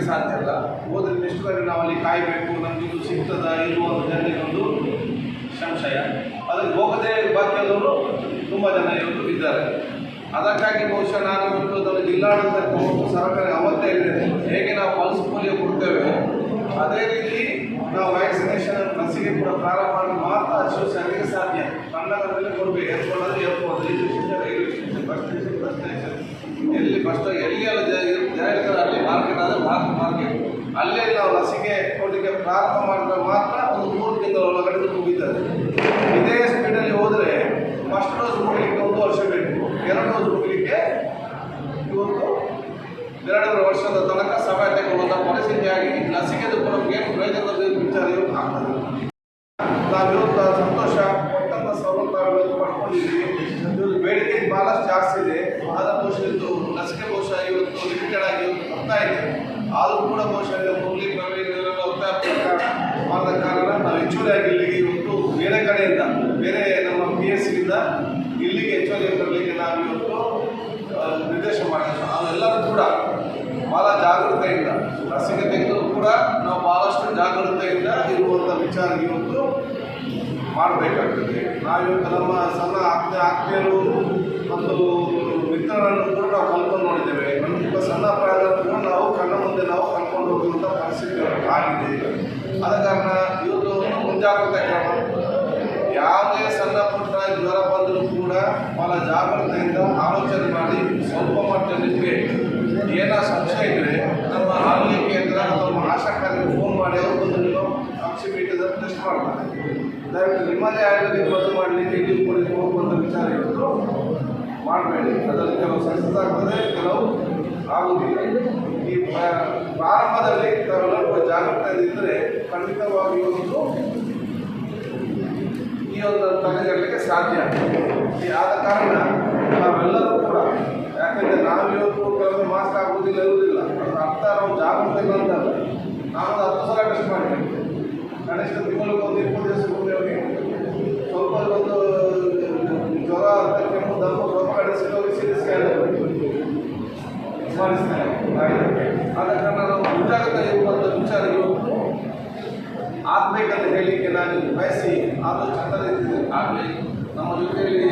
ಸಾಧ್ಯ ಅಲ್ಲ. ಹೋದ್ರೆ ನೆಕ್ಸ್ಟ್ ಬಾರಿ ನಾವು ಅಲ್ಲಿ ಕಾಯಬೇಕು, ನಮ್ಗೆ ಇದು ಸಿಗ್ತದ ಇರುವ ಜನರಿಗೊಂದು ಸಂಶಯ. ಅದಕ್ಕೆ ಹೋಗದೇ ಬಾಕಿಯಾದವರು ತುಂಬ ಜನ ಇವತ್ತು ಇದ್ದಾರೆ. ಅದಕ್ಕಾಗಿ ಬಹುಶಃ ನಾನು ಇವತ್ತು ನಮ್ಮ ಜಿಲ್ಲಾಡಳಿತಕ್ಕೆ ಸರ್ಕಾರ ಅವತ್ತೇ ಇದೆ, ಹೇಗೆ ನಾವು ಪಲ್ಸ್ ಪೋಲಿಯೋ ಕೊಡ್ತೇವೆ ಅದೇ ರೀತಿ ನಾವು ವ್ಯಾಕ್ಸಿನೇಷನ್ ಲಸಿಕೆ ಕೂಡ ಪ್ರಾರಂಭ ಮಾಡಿ ಮಾತ್ರ ಅಶ್ವಸರಿಗೆ ಸಾಧ್ಯ. ಕನ್ನಡದಲ್ಲಿ ಕೊಡಬೇಕು, ಏರ್ಪೋರ್ಟಲ್ಲಿ airport, railway station, bus station, ಎಲ್ಲಿ ಎಲ್ಲಿ ಎಲ್ಲ ಜಾರಿರ್ತಾರೆ ಅಲ್ಲಿ ಮಾರ್ಕೆಟ್ ಆದರೆ ಮಾರ್ಕೆಟ್, ಅಲ್ಲೇ ನಾವು ಲಸಿಕೆ ಕೊಡಲಿಕ್ಕೆ ಪ್ರಾರಂಭ ಮಾಡಿದ್ರೆ ಮಾತ್ರ ಒಂದು 3 ತಿಂಗಳ ಒಳಗಡೆ ಮುಗಿತಾರೆ. ಇದೇ ಸ್ಪೀಡಲ್ಲಿ ಹೋದರೆ ಫಸ್ಟ್ ಡೋಸ್ ಮುಗಲಿಕ್ಕೆ 1 ವರ್ಷ ಬೇಕು, 2 ಡೋಸ್ ಮುಗಲಿಕ್ಕೆ ಇವತ್ತು 2 ವರ್ಷದ ತನಕ ಸಮಯ ತೆಗೆದುಕೊಳ್ಳುವಂಥ ಪರಿಸ್ಥಿತಿಯಾಗಿ ಲಸಿಕೆದು ಕೂಡ ಏನು ಪ್ರಯೋಜನದ ವಿಚಾರ ಇವತ್ತು ಆಗ್ತದೆ. ನಾವು ಇವತ್ತು ಸಂತೋಷ ಕೊಟ್ಟಂಥ ಸವಲತ್ತು ಇವತ್ತು ಪಡ್ಕೊಂಡಿದ್ದೀವಿ. ಇವತ್ತು ಬೇಡಿಕೆ ಭಾಳಷ್ಟು ಜಾಸ್ತಿ ಇದೆ. ಆದ ಬಹುಶಃ ಇದು ಲಸಿಕೆ ಬಹುಶಃ ಇವತ್ತು ಲಿಮಿಟೆಡ್ ಆಗಿ ಇವತ್ತು ಬರ್ತಾ ಇದೆ. ಆದರೂ ಕೂಡ ಬಹುಶಃ ಮುರಳಿ ಪ್ರವೀಣ್ ಒತ್ತಾಯ ಮಾಡಿದ ಕಾರಣ ನಾವು ಹೆಚ್ಚುವರಿಯಾಗಿ ಇಲ್ಲಿಗೆ ಇವತ್ತು ಬೇರೆ ಕಡೆಯಿಂದ ಬೇರೆ ನಮ್ಮ PSCಯಿಂದ ಇಲ್ಲಿಗೆ ಹೆಚ್ಚುವರಿ ಬರಲಿಕ್ಕೆ ನಾವು ಇವತ್ತು ನಿರ್ದೇಶ ಮಾಡಿದ್ವಿ. ಅವೆಲ್ಲರೂ ಕೂಡ ಭಾಳ ಜಾಗೃತೆಯಿಂದ ಲಸಿಕೆ ತೆಗೆದು ಕೂಡ ನಾವು ಭಾಳಷ್ಟು ಜಾಗೃತೆಯಿಂದ ಇರುವಂಥ ವಿಚಾರ ಇವತ್ತು ಮಾಡಬೇಕಾಗ್ತದೆ. ನಾವಿವತ್ತು ನಮ್ಮ ಸಣ್ಣ ಆತ್ಮೀಯರು ಮತ್ತು ಮಿತ್ರರನ್ನು ಕೂಡ ನಾವು ಕಲ್ಕೊಂಡು ನೋಡಿದ್ದೇವೆ. ತುಂಬ ಸಣ್ಣ ಪ್ರಾಯದಲ್ಲೂ ಕೂಡ ನಾವು ಕಣ್ಣ ಮುಂದೆ ನಾವು ಕಲ್ಕೊಂಡು ಹೋಗುವಂಥ ಪರಿಸ್ಥಿತಿ ಆಗಿದೆ. ಆದ ಕಾರಣ ಇವತ್ತು ಮುಂಜಾಗ್ರತೆ ಕ್ರಮ, ಯಾವುದೇ ಸಣ್ಣ ಪುಟ್ಟ ಜ್ವರ ಬಂದರೂ ಕೂಡ ಭಾಳ ಜಾಗೃತೆಯಿಂದ ಆಲೋಚನೆ ಮಾಡಿ ಸ್ವಲ್ಪ ಮಟ್ಟಕ್ಕೆ ಏನೋ ಸಂಶಯ ಇದ್ದರೆ ನಮ್ಮ ಆರೋಗ್ಯ ಕೇಂದ್ರ ಅಥವಾ ಆಶಾಕಾರಿಗೆ ಫೋನ್ ಮಾಡಿ ಅವರು ಬಂದು ನೀವು ಆಕ್ಸಿಮೀಟರ್ ಟೆಸ್ಟ್ ಮಾಡ್ತಾರೆ. ದಯವಿಟ್ಟು ನಿಮ್ಮದೇ ಆಯುರ್ವೇದಿಕ್ ಮದ್ದು ಮಾಡಲಿಕ್ಕೆ ಇಲ್ಲಿ ಹೋಗುವಂಥ ವಿಚಾರ ಇವತ್ತು ಮಾಡಬೇಡಿ. ಅದರಲ್ಲಿ ಕೆಲವು ಸಕ್ಸಸ್ ಆಗ್ತದೆ, ಕೆಲವು ಆಗುವುದಿಲ್ಲ. ಈ ಪ್ರಾರಂಭದಲ್ಲಿ ತಾವೆಲ್ಲರೂ ಜಾಗೃತೆಯಿದ್ದರೆ ಖಂಡಿತವಾಗಿ ಇವತ್ತು ಈ ಒಂದು ತಡೆಗಟ್ಟಲಿಕ್ಕೆ ಸಾಧ್ಯ. ಆದ ಕಾರಣ ನಾವೆಲ್ಲರೂ ಕೂಡ, ಯಾಕೆಂದರೆ ನಾವು ಇವತ್ತು ಕೆಲವು ಮಾಸ್ಕ್ ಆಗುವುದಿಲ್ಲ ಇರುವುದಿಲ್ಲ, ಅದರ ಅರ್ಥ ನಾವು ಜಾಗೃತೆಗಳಂತಲ್ಲ. ನಾವು 10 ಸಲ ಟೆಸ್ಟ್ ಮಾಡಿದ್ದೇವೆ. ಕನಿಷ್ಠ ತಿಂಗಳಿಗೆ ಒಂದು 20 ದಿವಸ ಮುಂದೆ ಸ್ವಲ್ಪ ಒಂದು ಜ್ವರ, ಕೆಮ್ಮು, ದಪ್ಪು ಸ್ವಲ್ಪ ಕಡೆ ಸಿರಿಸ್ಕಾಯಿ ಮಾಡಿಸ್ತೇವೆ. ಆದ ಕಾರಣ ನಾವು ಮುಂಜಾಗ್ರತೆ ಇರುವಂಥ ವಿಚಾರ ಇವತ್ತು ಆಗಬೇಕಂತ ಹೇಳಲಿಕ್ಕೆ ನಾನು ಬಯಸಿ ಆದಷ್ಟು ಚಂದ ಆಗಲಿ ನಮ್ಮ ಜೊತೆಯಲ್ಲಿ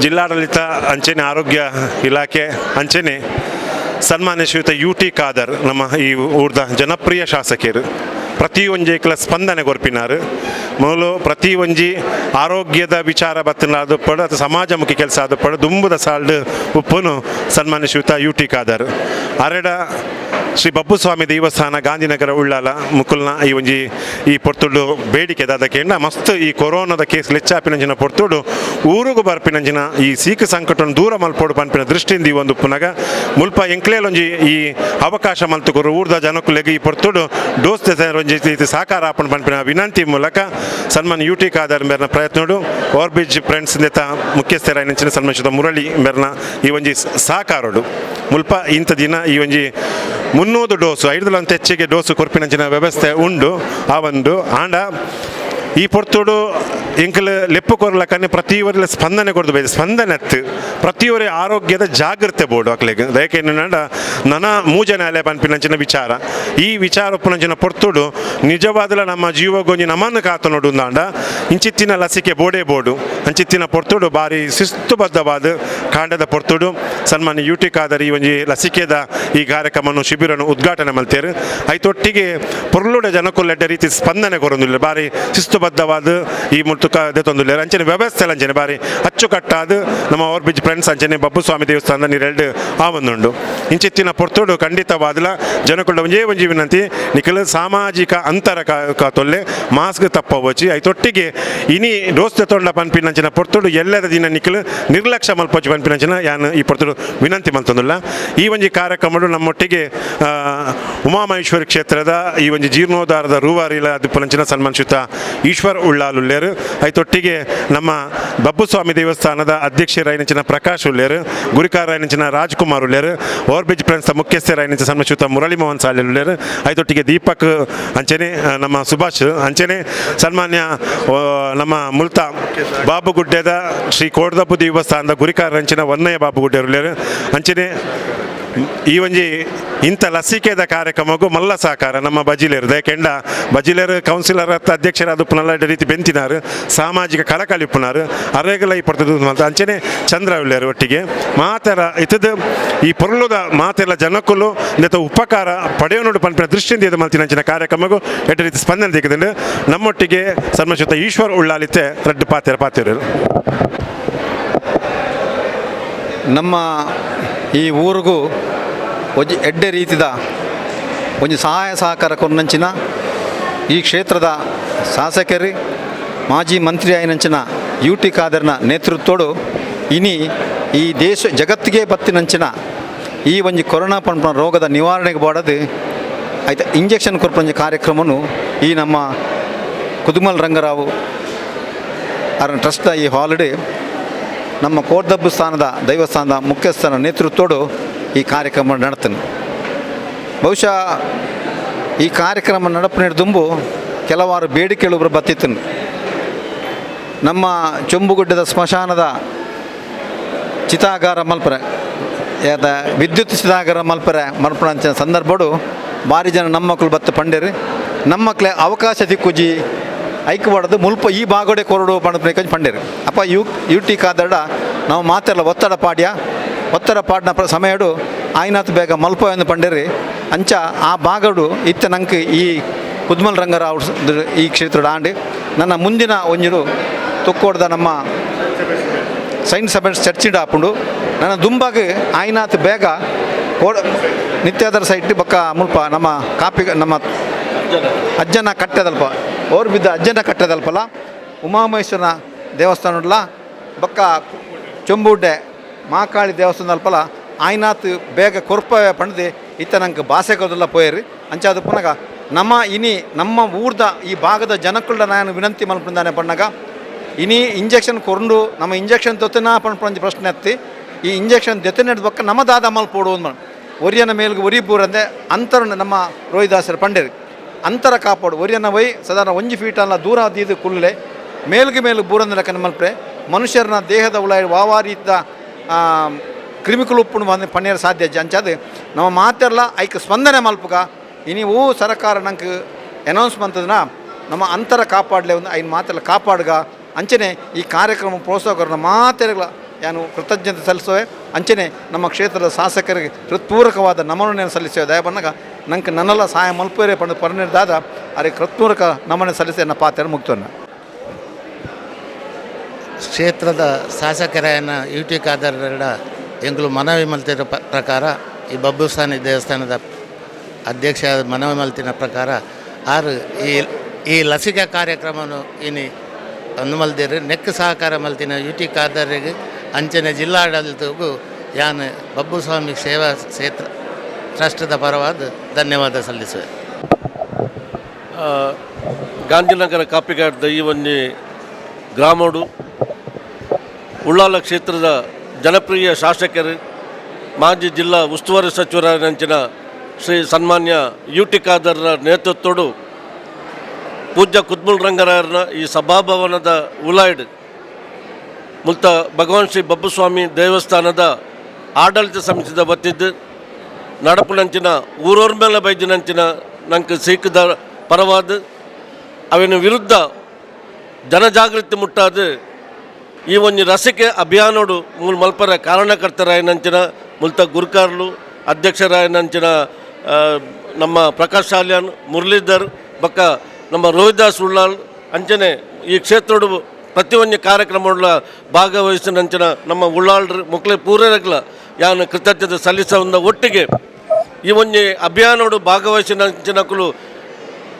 ಜಿಲ್ಲಾಡಳಿತ ಅಂಚೆನೆ ಆರೋಗ್ಯ ಇಲಾಖೆ ಅಂಚೆನೆ ಸನ್ಮಾನ್ಯ ಶ್ರೀಯುತ UT ಖಾದರ್ ನಮ್ಮ ಈ ಊರ್ದ ಜನಪ್ರಿಯ ಶಾಸಕರು ಪ್ರತಿ ಒಂಜೇಕಲ ಸ್ಪಂದನೆ ಕೊರ್ಪಿನಾರು ಮೊದಲು ಪ್ರತಿ ಒಂಜಿ ಆರೋಗ್ಯದ ವಿಚಾರ ಬತ್ತನಾದ ಪಡ ಅದು ಸಮಾಜಮುಖಿ ಕೆಲಸ ಆದ ಪಡ ದುಂಬುದ ಸಾಲ್ಡ್ ಉಪ್ಪುನು ಸನ್ಮಾನ್ಯ ಶ್ರೀಯುತ UT ಖಾದರ್ ಅರೆಡ ಶ್ರೀ ಬಬ್ಬುಸ್ವಾಮಿ ದೇವಸ್ಥಾನ ಗಾಂಧಿನಗರ ಉಳ್ಳಾಲ ಮುಕುಲ್ನ ಈ ಪೊರ್ತುಡು ಬೇಡಿಕೆ ದಾದಕೆಂಡ ಮಸ್ತ್ ಈ ಕೊರೋನಾದ ಕೇಸ್ ಲೆಚ್ಚಾಪಿನಂಚಿನ ಪೊರ್ತುಡು ಊರುಗು ಬರ್ಪಿನಂಚಿನ ಈ ಸೀಕ್ ಸಂಕಟವನ್ನು ದೂರ ಮಲ್ಪೋಡು ಪನ್ಪಿನ ದೃಷ್ಟಿಯಿಂದ ಈ ಒಂದು ಪುನಗ ಮುಲ್ಪ ಎಂಕ್ಲೇಲೊಂಜಿ ಈ ಅವಕಾಶ ಮಲ್ತುಕೊರು ಊರ್ದ ಜನಕ್ಕುಲೆಗೆ ಈ ಪೊರ್ತುಡು ಡೋಸ್ ಒಂಜಿ ಸಾಕಾರ ಆಪಣ ಪನ್ಪಿನ ವಿನಂತಿ ಮೂಲಕ ಸನ್ಮಾನ್ UT ಖಾದರ್ ಮೇರ್ನ ಪ್ರಯತ್ನಡು ಓರ್ಬಿಜ್ ಫ್ರೆಂಡ್ಸ್ ನೆತ ಮುಖ್ಯಸ್ಥರಾಯಿನಂಚಿನ ಸನ್ಮಾನಿಸಿದ ಮುರಳಿ ಮೇರ್ನ ಈ ಒಂಜಿ ಸಹಕಾರಡು ಮುಲ್ಪ ಇಂಥ ದಿನ ಈ ಒಂಜಿ 300 ಡೋಸು 5 ಹೆಚ್ಚಿಗೆ ಡೋಸು ಕೊರ್ಪಿನಂಚಿನ ವ್ಯವಸ್ಥೆ ಉಂಡು ಆ ಒಂದು ಆಂಡ ಈ ಪೊರ್ತುಡು ಎಂಕಲ್ ಲೆಪ್ಪು ಕೊರ್ಲಕ್ಕನೆ ಪ್ರತಿಯೊರಿಲ ಸ್ಪಂದನೆ ಕೊಡ್ದು ಬೇಕು ಸ್ಪಂದನೆ ಎತ್ತು ಪ್ರತಿಯೊರೆ ಆರೋಗ್ಯದ ಜಾಗೃತೆ ಬೋರ್ಡು ಅಕ್ಲೆಗೆ ದಯಕೆ ನನ ಮೂಜನಾಲೆ ಪನ್ಪಿನಂಚಿನ ವಿಚಾರ ಈ ವಿಚಾರ ಉಪ್ಪುನಂಚಿನ ಪೊರ್ತುಡು ನಿಜವಾದಲ ನಮ್ಮ ಜೀವಗೊಂಜಿ ನಮ್ಮನ್ನು ಕಾತು ನೋಡುಂದಾಂಡ ಇಂಚಿತ್ತಿನ ಲಸಿಕೆ ಬೋಡೇ ಬೋರ್ಡು ಅಂಚಿತ್ತಿನ ಪೊರ್ತುಡು ಬಾರಿ ಶಿಸ್ತುಬದ್ಧವಾದ ಕಾಂಡದ ಪೊರ್ತುಡು ಸನ್ಮಾನ್ಯ UT ಖಾದರ್ ಈ ಒಂಜಿ ಲಸಿಕೆದ ಈ ಕಾರ್ಯಕ್ರಮವನ್ನು ಶಿಬಿರನ್ನು ಉದ್ಘಾಟನೆ ಮಲ್ತೇರು ಐತೊಟ್ಟಿಗೆ ಪೊರ್ಲುಡ ಜನಕ್ಕುಲ್ಲೆಡ್ಡ ರೀತಿ ಸ್ಪಂದನೆ ಕೊರೊಂದಿಲ್ಲ ಬಾರಿ ಶಿಸ್ತುಬದ್ಧವಾದ ಈ ಮುಲ್ತುಕ ದೆತೊಂದುಲ್ಲೆ ಅಂಚನೆ ವ್ಯವಸ್ಥೆ ಅಂಚನೆ ಬಾರಿ ಅಚ್ಚುಕಟ್ಟಾದ ನಮ್ಮ ಓವರ್ಬ್ರಿಡ್ಜ್ ಫ್ರೆಂಡ್ಸ್ ಅಂಚನೆ ಬಬ್ಬುಸ್ವಾಮಿ ದೇವಸ್ಥಾನದ ನೀರೆಲ್ಡು ಆವೊಂದುಂಡು ಇಂಚಿತ್ತಿನ ಪೊರ್ತುಡು ಖಂಡಿತವಾದಲ ಜನಕ್ಕುಳ್ಳ ಒಂಜಿ ವಿನಂತಿ ನಿಖಲ್ ಸಾಮಾಜಿಕ ಅಂತರ ಕಾತೊಲ್ಲೆ ಮಾಸ್ಕ್ ತಪ್ಪವಚ್ಚಿ ಐತೊಟ್ಟಿಗೆ ಇನಿ ಡೋಸ್ ದೆತೊಂಡ ಪನ್ಪಿನಂಚಿನ ಪೊರ್ತುಡು ಎಲ್ಲದ ದಿನ ನಿಖಲ್ ನಿರ್ಲಕ್ಷ್ಯ ಮಲ್ಪೊಚ್ಚಿ ಪನ್ಪಿನಂಚಿನ ಯಾನು ಈ ಪೊರ್ತುಡು ವಿನಂತಿ ಮಲ್ತೊಂದುಲ್ಲ ಈ ಒಂಜಿ ಕಾರ್ಯಕ್ರಮಡು ನಮ್ಮೊಟ್ಟಿಗೆ ಉಮಾಮಹೇಶ್ವರಿ ಕ್ಷೇತ್ರದ ಈ ಒಂಜಿ ಜೀರ್ಣೋದ್ಧಾರದ ರೂವಾರಿಲ ಅದುಪುನಂಚಿನ ಸನ್ಮಾನಿಸಿತ ಈಶ್ವರ್ ಉಳ್ಳಾಲುಲ್ಲೇರು ಐತೊಟ್ಟಿಗೆ ನಮ್ಮ ಬಬ್ಬುಸ್ವಾಮಿ ದೇವಸ್ಥಾನದ ಅಧ್ಯಕ್ಷರಾಯಿನಂಚಿನ ಪ್ರಕಾಶ್ ಉಲ್ಲೇರು ಗುರಿಕಾರಾಯಿನಂಚಿನ ರಾಜ್ಕುಮಾರ್ ಉಲ್ಲೇರು ಓವರ್ಬ್ರಿಡ್ಜ್ ಫ್ರೆಂಡ್ಸ್ ಮುಖ್ಯಸ್ಥರಾಯಿನಂಚಿನ ಸನ್ಮಾನಿಸಿತ ಮುರಳಿ ಮೋಹನ್ ಸಾಲೆ ಉಲ್ಲೇರು ಐತೊಟ್ಟಿಗೆ ದೀಪಕ್ ಅಂಚನೆ ನಮ್ಮ ಸುಭಾಷ್ ಅಂಚನೆ ಸನ್ಮಾನ್ಯ ನಮ್ಮ ಮುಲ್ತಾ ಬಾಬುಗುಡ್ಡೆದ ಶ್ರೀ ಕೋಡ್ದಪ್ಪು ದೇವಸ್ಥಾನದ ಗುರಿಕಾರಂಚಿನ ವನ್ನಯ್ಯ ಬಾಬುಗುಡ್ಡೆ ಉಲ್ಲೇರು ಅಂಚನೆ ಈ ಒಂಜಿ ಇಂಥ ಲಸಿಕೆದ ಕಾರ್ಯಕ್ರಮಕ್ಕೂ ಮಲ್ಲ ಸಹಕಾರ ನಮ್ಮ ಬಜಿಲೇರು ದಯಕೆಂಡ ಬಜಿಲೇರು ಕೌನ್ಸಿಲರ್ ಅಧ್ಯಕ್ಷರಾದ ಉಪ್ಪುನಲ್ಲ ರೀತಿ ಬೆಂತಿನಾರು ಸಾಮಾಜಿಕ ಕಳಕಳಿ ಉಪ್ಪುನಾರು ಅರೆಗಲ ಈ ಪಡ್ತದ ಅಂತ ಅಂಚನೆ ಚಂದ್ರ ಉಳ್ಳೇರು ಒಟ್ಟಿಗೆ ಮಾತೆರ ಇತದ ಈ ಪೊರ್ಲುದ ಮಾತೆಲ್ಲ ಜನಕ್ಕೂ ನೆತ ಉಪಕಾರ ಪಡೆಯೋನು ಪನ್ಪಿನ ದೃಷ್ಟಿಯಿಂದ ಇದು ಮಲ್ತಿನಂಚಿನ ಕಾರ್ಯಕ್ರಮಕ್ಕೂ ಎಡ್ಡ ರೀತಿ ಸ್ಪಂದನೆ ತೆಗೆದು ನಮ್ಮೊಟ್ಟಿಗೆ ಸನ್ಮಾನಿಸಿದ ಈಶ್ವರ್ ಉಳ್ಳಾಲಿತ್ತೆ ರಡ್ಡು ಪಾತಿರು ನಮ್ಮ ಈ ಊರಿಗೂ ಒಂಜಿ ಎಡ್ಡೆ ರೀತಿದ ಒಂಜಿ ಸಹಾಯ ಸಹಕಾರ ಕೊರ್ನಂಚಿನ ಈ ಕ್ಷೇತ್ರದ ಶಾಸಕರು ಮಾಜಿ ಮಂತ್ರಿ ಆಯ್ನಂಚಿನ UT ಖಾದರ್ನ ನೇತೃತ್ವಡು ಇನಿ ಈ ಜಗತ್ತಿಗೆ ಬತ್ತಿನಂಚಿನ ಈ ಒಂಜಿ ಕೊರೋನಾ ಪಂಪ ರೋಗದ ನಿವಾರಣೆಗೆ ಬಾಡದು ಆಯ್ತು ಇಂಜೆಕ್ಷನ್ ಕೊರ್ಪಂಜಿ ಕಾರ್ಯಕ್ರಮವನ್ನು ಈ ನಮ್ಮ ಕುದುಮಲ್ ರಂಗರಾವು ಅವರ ಟ್ರಸ್ಟ್ದ ಈ ಹಾಲಿಡೇ ನಮ್ಮ ಕೋಡ್ದಬ್ಬು ದೇವಸ್ಥಾನದ ಮುಖ್ಯಸ್ಥನ ನೇತೃತ್ವಡು ಈ ಕಾರ್ಯಕ್ರಮ ನಡ್ತಾನೆ ಬಹುಶಃ ಈ ಕಾರ್ಯಕ್ರಮ ನಡಪನೆ ದುಂಬು ಕೆಲವಾರು ಬೇಡಿಕೆಗಳು ಬತ್ತಿತ್ತನು ನಮ್ಮ ಚೊಂಬುಗುಡ್ಡದ ಸ್ಮಶಾನದ ಚಿತಾಗಾರ ಮಲ್ಪರೆ ವಿದ್ಯುತ್ ಚಿತಾಗಾರ ಮಲ್ಪರೆ ಅಂಚಿನ ಸಂದರ್ಭಡು ಭಾರಿ ಜನ ನಮ್ಮ ಮಕ್ಕಳು ಬತ್ತು ಪಂಡೇರು ನಮ್ಮ ಮಕ್ಕಳೇ ಅವಕಾಶ ದಿಕ್ಕುಜಿ ಐಕ್ಯವಾಡೋದು ಮುಲ್ಪ ಈ ಬಾಗೋಡೆ ಕೊರಡು ಪಂಡ ಪಂಡೇರು ಅಪ್ಪ UT ಖಾದರ್ಡ ನಾವು ಮಾತೆಲ್ಲ ಒತ್ತಡ ಪಾಡ್ನ ಸಮಯಡು ಆಯ್ನಾತ್ ಬೇಗ ಮಲ್ಪ ಎಂದು ಪಂಡೇರಿ ಅಂಚ ಆ ಬಾಗಡು ಇತ್ತ ನಂಗೆ ಈ ಕುದ್ಮಲ್ ರಂಗರಾವ್ ಈ ಕ್ಷೇತ್ರದ ಆಂಡು ನನ್ನ ಮುಂದಿನ ಒಂಜರು ತೊಕ್ಕೋಡ್ದ ನಮ್ಮ ಸೈನ್ಸ್ ಸಬೆಂಟ್ಸ್ ಚರ್ಚಿಂಡ ಹಾಪುಂಡು ನನ್ನ ದುಂಬಾಗ ಆಯ್ನಾತ್ ಬೇಗ ನಿತ್ಯಾದರ ಸೈಟ್ ಬಕ್ಕ ಮುಲ್ಪ ನಮ್ಮ ನಮ್ಮ ಅಜ್ಜನ ಕಟ್ಟೆದಲ್ಪ ಅವ್ರು ಬಿದ್ದ ಅಜ್ಜನ ಕಟ್ಟೆದಲ್ಪಲ್ಲ ಉಮಾಮಹೇಶ್ವರನ ದೇವಸ್ಥಾನಡ್ಲ ಬಕ್ಕ ಚೊಂಬುಡ್ಡೆ ಮಾಕಾಳಿ ದೇವಸ್ಥಾನದಲ್ಪಲ್ಲ ಆಯ್ನಾತ್ ಬೇಗ ಕೊರ್ಪವೆ ಪಂಡ್ದು ಇತ್ತ ನಂಗೆ ಭಾಷೆಗೋದೆಲ್ಲ ಪೋಯರು ಅಂಚಾದ ಪುನಗ ನಮ್ಮ ಊರ್ದ ಈ ಭಾಗದ ಜನಕ್ಕುಳ್ಳ ನಾನು ವಿನಂತಿ ಮಲ್ಪಂದಾನೆ ಪಣ್ಣಗ ಇನಿ ಇಂಜೆಕ್ಷನ್ ಕೊರಂಡು ನಮ್ಮ ಇಂಜೆಕ್ಷನ್ ತೊತ್ತನಾ ಪಂಪಂಜಿ ಪ್ರಶ್ನೆ ಎತ್ತಿ ಈ ಇಂಜೆಕ್ಷನ್ ದೆತ್ತನೆಡ್ ಬಕ್ಕ ನಮ್ಮ ದಾದ ಮಲ್ಪೋಡು ಒರಿಯನ ಮೇಲ್ಗೆ ಒರಿ ಬೂರಂದೆ ಅಂತರ ನಮ್ಮ ರೋಹಿದಾಸರು ಪಂಡೇರು ಅಂತರ ಕಾಪಾಡು ಒರಿಯನ ವೈ ಸಾಧಾರಣ 1 ಫೀಟ್ ಅಲ್ಲ ದೂರ ದೀದು ಕುಲ್ಲೆ ಮೇಲ್ಗೆ ಬೂರಂದ ಲೆಕ್ಕ ಮಲ್ಪರೆ ಮನುಷ್ಯರನ್ನ ದೇಹದ ಉಳ ವಾವಾರಿದ್ದ ಕ್ರಿಮಿಕಲು ಉಪ್ಪುಣು ಬಂದು ಪಣ್ಣೇರು ಸಾಧ್ಯ ಅಂಚಾದ ನಮ್ಮ ಮಾತೆಲ್ಲ ಐಕ್ ಸ್ಪಂದನೆ ಮಲ್ಪಗ ಇನಿವು ಸರ್ಕಾರ ನಂಗೆ ಅನೌನ್ಸ್ಮೆಂಟ್ ನಮ್ಮ ಅಂತರ ಕಾಪಾಡಲೇ ಒಂದು ಐದು ಮಾತೆಲ್ಲ ಕಾಪಾಡ್ಗ ಅಂಚನೆ ಈ ಕಾರ್ಯಕ್ರಮ ಪ್ರೋತ್ಸಾಹಕರನ್ನ ಮಾತೆಲ್ಲ ಯಾನು ಕೃತಜ್ಞತೆ ಸಲ್ಲಿಸುವೆ. ಅಂಚನೆ ನಮ್ಮ ಕ್ಷೇತ್ರದ ಶಾಸಕರಿಗೆ ಹೃತ್ಪೂರ್ವಕವಾದ ನಮನವನ್ನು ಸಲ್ಲಿಸುವೆ. ದಯ ಬಂದಾಗ ನಂಗೆ ನನ್ನೆಲ್ಲ ಸಹಾಯ ಮಲ್ಪೇರೆ ಪಂಡ ಪರಿಣಿತಾದ ಅರೆ ಹೃತ್ಪೂರ್ವಕ ನಮನೆ ಸಲ್ಲಿಸಿ ನನ್ನ ಪಾತ್ರ ಮುಕ್ತವನ್ನು ಕ್ಷೇತ್ರದ ಶಾಸಕರಾಯನ ಯು ಟಿ ಖಾದರ್ರ ಎಂಗಳು ಮನವಿ ಮಲ್ತಿರೋ ಪ್ರಕಾರ ಈ ಬಬ್ಬುಸ್ವಾಮಿ ದೇವಸ್ಥಾನದ ಅಧ್ಯಕ್ಷ ಮನವಿ ಮಲ್ತಿನ ಪ್ರಕಾರ ಆರು ಈ ಲಸಿಕಾ ಕಾರ್ಯಕ್ರಮವನ್ನು ಇನಿ ಅನುಮಲ್ದಿರು ನೆಕ್ ಸಹಕಾರ ಮಲ್ತಿನ ಯು ಟಿ ಖಾದರ್ರಿಗೆ ಅಂಚನೆ ಜಿಲ್ಲಾಡಳಿತಗೂ ಯಾನು ಬಬ್ಬುಸ್ವಾಮಿ ಸೇವಾ ಕ್ಷೇತ್ರ ಟ್ರಸ್ಟ್ದ ಪರವಾದ ಧನ್ಯವಾದ ಸಲ್ಲಿಸುವೆ. ಗಾಂಧಿನಗರ ಕಾಪಿಗಾಡ್ದ ಈ ಒಂದು ಗ್ರಾಮಡು ಉಳ್ಳಾಲ ಕ್ಷೇತ್ರದ ಜನಪ್ರಿಯ ಶಾಸಕರು ಮಾಜಿ ಜಿಲ್ಲಾ ಉಸ್ತುವಾರಿ ಸಚಿವರಾದಂಚಿನ ಶ್ರೀ ಸನ್ಮಾನ್ಯ ಯು ಟಿ ಖಾದರ್ರ ನೇತೃತ್ವಡು ಪೂಜ್ಯ ಕುದ್ಮುಲ್ ರಂಗರಾಯರನ ಈ ಸಭಾಭವನದ ಉಲಾಯ್ಡ್ ಮುಲ್ತ ಭಗವಾನ್ ಶ್ರೀ ಬಬ್ಬುಸ್ವಾಮಿ ದೇವಸ್ಥಾನದ ಆಡಳಿತ ಸಮಿತಿದ ವತಿದ್ದು ನಡಪುನಂಚಿನ ಊರೂರ ಮೇಲೆ ಬೈದಿನಂಚಿನ ನಂಗೆ ಸಿಕ್ಕದ ಪರವಾದ ಅವಿನ ವಿರುದ್ಧ ಜನಜಾಗೃತಿ ಮುಟ್ಟಾದ ಈ ಒಂದು ಲಸಿಕೆ ಅಭಿಯಾನೋಡು ಮೂಲ ಮಲ್ಪರ ಕಾರಣಕರ್ತರಾಯನಂಚಿನ ಮುಲ್ತ ಗುರುಕಾರ್ಲು ಅಧ್ಯಕ್ಷರಾಯನಂಚಿನ ನಮ್ಮ ಪ್ರಕಾಶ್ ಶಾಲ್ಯಾನ್ ಮುರಳೀಧರ್ ಬಕ್ಕ ನಮ್ಮ ರೋಹಿದಾಸ್ ಉಳ್ಳಾಳ್ ಅಂಚನೆ ಈ ಕ್ಷೇತ್ರೋಡು ಪ್ರತಿಯೊಂದು ಕಾರ್ಯಕ್ರಮಗಳ ಭಾಗವಹಿಸಿನಂಚಿನ ನಮ್ಮ ಉಳ್ಳಾಳ್ರು ಮುಕ್ಲೆ ಪೂರೈರಗ್ಲ ಯಾನು ಕೃತಜ್ಞತೆ ಸಲ್ಲಿಸೋದ ಒಟ್ಟಿಗೆ ಈ ಒಂದು ಅಭಿಯಾನೋಡು ಭಾಗವಹಿಸಿನಂಚಿನಕಲು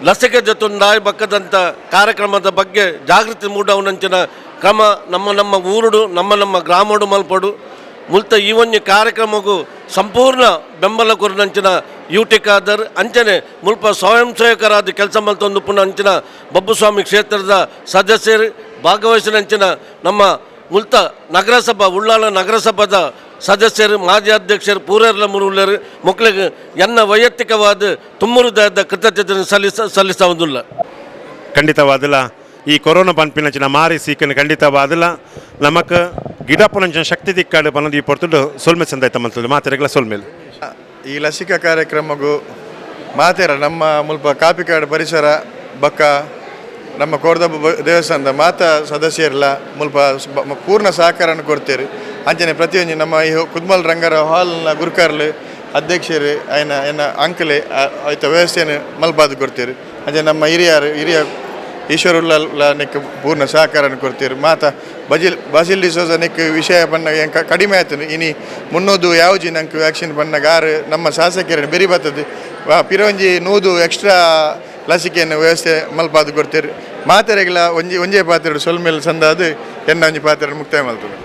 ಲಸಿಕೆ ಜೊತೆ ಬಕ್ಕದಂಥ ಕಾರ್ಯಕ್ರಮದ ಬಗ್ಗೆ ಜಾಗೃತಿ ಮೂಡವನಂಚಿನ ಕ್ರಮ ನಮ್ಮ ಊರುಡು ನಮ್ಮ ಗ್ರಾಮಡು ಮಲ್ಪಡು ಮುಲ್ತ ಈ ಒಂದು ಕಾರ್ಯಕ್ರಮಗೂ ಸಂಪೂರ್ಣ ಬೆಂಬಲ ಕೊರನಂಚಿನ ಯು ಟಿ ಖಾದರ್ ಅಂಚನೆ ಮುಲ್ಪ ಸ್ವಯಂ ಸೇವಕರಾದ ಕೆಲಸ ಮಲ್ತೊಂದು ಪುನಃ ಅಂಚಿನ ಬಬ್ಬುಸ್ವಾಮಿ ಕ್ಷೇತ್ರದ ಸದಸ್ಯರು ಭಾಗವಹಿಸಿನಂಚಿನ ನಮ್ಮ ಮುಲ್ತ ನಗರಸಭಾ ಉಳ್ಳಾಲ ನಗರಸಭಾದ ಸದಸ್ಯರು ಮಾಜಿ ಅಧ್ಯಕ್ಷರು ಪೂರೈರ್ಲ ಮುರುಳ್ಳರು ಮಕ್ಕಳಿಗೆ ಎನ್ನ ವೈಯಕ್ತಿಕವಾದ ತುಂಬುರುದಾದ ಕೃತಜ್ಞತೆ ಸಲ್ಲಿಸೋದಿಲ್ಲ. ಖಂಡಿತವಾದಿಲ್ಲ ಈ ಕೊರೋನಾ ಪನ್ಪಿನಂಚಿನ ಮಾರಿ ಸೀಕನ್ನು ಖಂಡಿತವಾದಿಲ್ಲ ನಮಕ್ ಗಿಡಪ್ಪನಂಚಿನ ಶಕ್ತಿ ದಿಕ್ಕಾಡು ಪನ್ನದು ಈ ಪೊರ್ತುಡು ಸೊಲ್ಮೆ ಸಂದಾಯ್ತ ಮಂತದ್ದು ಮಾತೆರೆಗಳ ಸೊಲ್ಮೇಲೆ ಈ ಲಸಿಕಾ ಕಾರ್ಯಕ್ರಮಗೂ ಮಾತೆರ ನಮ್ಮ ಮುಲ್ಪ ಕಾಪಿಕಾಡು ಪರಿಸರ ಬಕ್ಕ ನಮ್ಮ ಕೋರ್ದಬ್ಬ ದೇವಸ್ಥಾನದ ಮಾತಾ ಸದಸ್ಯರೆಲ್ಲ ಮುಲ್ಪ ಪೂರ್ಣ ಸಹಕಾರನ ಕೊಡ್ತೇವೆ. ಅಂಚನೆ ಪ್ರತಿಯೊಂದು ನಮ್ಮ ಈ ಕುದ್ಮಲ್ ರಂಗರ ಹಾಲ್ನ ಗುರುಕಾರ್ಲು ಅಧ್ಯಕ್ಷರು ಏನ ಅಂಕಲೆ ಆಯ್ತ ವ್ಯವಸ್ಥೆಯನ್ನು ಮಲ್ಪಾದು ಕೊಡ್ತೀರಿ. ಅಂಚನೆ ನಮ್ಮ ಹಿರಿಯ ಈಶ್ವರುಲ್ಲ ನೆಕ್ ಪೂರ್ಣ ಸಹಕಾರನ ಕೊಡ್ತೀರಿ. ಮಾತಾ ಬಸಿಲ್ ಡಿಸೋಸ ನೆಕ್ ವಿಷಯ ಬಣ್ಣ ಕಡಿಮೆ ಆಯ್ತು ಇನಿ ಮುನ್ನೋದು ಯಾವ್ಜಿ ನಂಗೆ ವ್ಯಾಕ್ಸಿನ್ ಬಣ್ಣಗ ಆರು ನಮ್ಮ ಶಾಸಕರನ್ನು ಬೆರಿ ಬರ್ತದೆ ಪಿರೊಂಜಿ ನೂದು ಎಕ್ಸ್ಟ್ರಾ ಲಸಿಕೆಯನ್ನು ವ್ಯವಸ್ಥೆ ಮಲ್ಪಾದು ಕೊಡ್ತೀರಿ. ಮಾತೆರೆಗಳ ಒಂಜೇ ಪಾತ್ರೆ ಸೊಲ್ಮೇಲೆ ಸಂದಾದು ಎನ್ನ ಒಂಜಿ ಪಾತ್ರೆ ಮುಕ್ತಾಯ ಮಲ್ತದೆ.